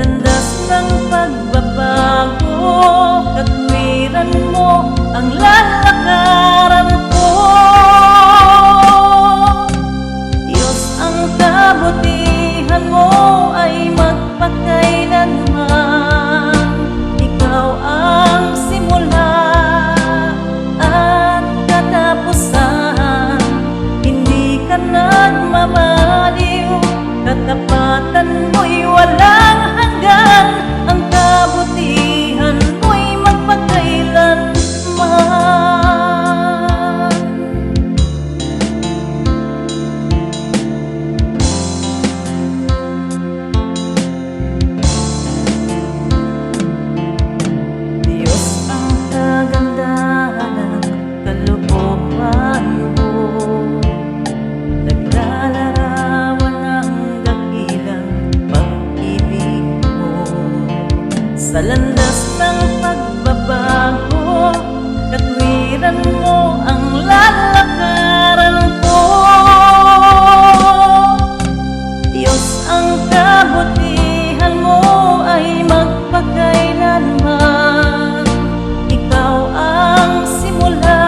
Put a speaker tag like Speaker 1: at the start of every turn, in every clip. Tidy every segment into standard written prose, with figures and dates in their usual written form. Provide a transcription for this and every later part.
Speaker 1: landas ng pagbabago, katwiran mo ang lalakaran ko. Diyos, ang kabutihan mo ay magpakailanman. Ikaw ang simula at katapusan. Hindi ka nagmamaliw, katapatan mo'y walang hanggan. Ang kabutihan mo'y magpakailanman. Diyos, ang kagandahan ng kalooban mo, naglalarawan ng dakilang pag-ibig mo. Sa landas ng pagbabago, katwiran mo ang lalakaran ko. Diyos, ang kabutihan mo ay magpakailanman. Ikaw ang simula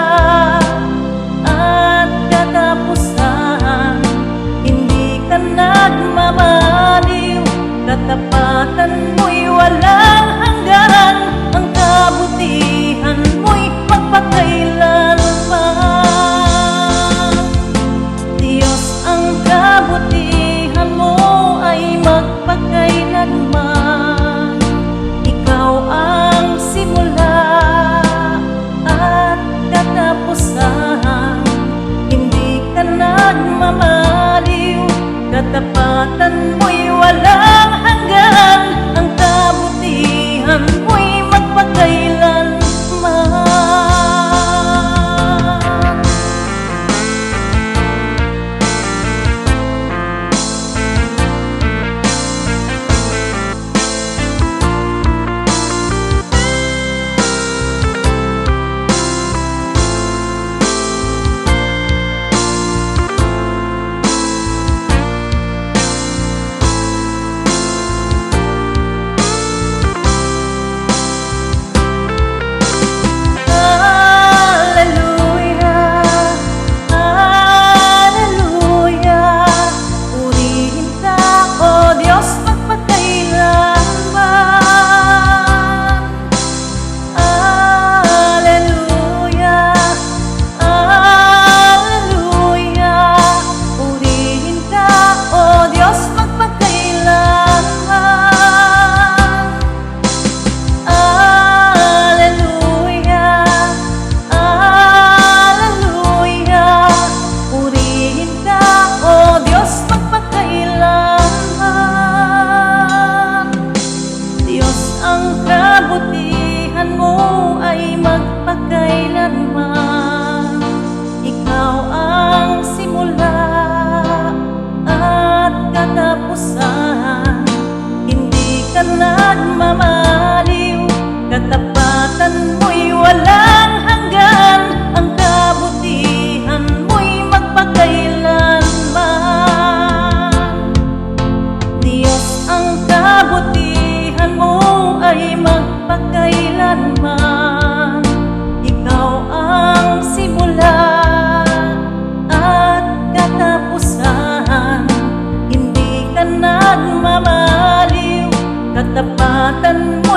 Speaker 1: at katapusan. Hindi ka nagmamaliw, katapatan mo'y walang hanggan. Ang kabutihan mo'y magpakailanman. Diyos, ang kabutihan mo ay magpakailanman. Ikaw ang simula at katapusan. Hindi ka nagmamaliw, katapatan mo'y walang hanggan. Ang kabutihan mo'y magpakailanman. Ang kabutihan mo ay magpakailanman. Ikaw ang simula at katapusan. Hindi ka nagmamaliw, katapatan mo'y walang hanggan. Ang kabutihan mo'y magpakailanman. Diyos, ang kabutihan mo ay magpakailanman. Ikaw ang simula at katapusan. Hindi ka nagmamaliw, katapatan mo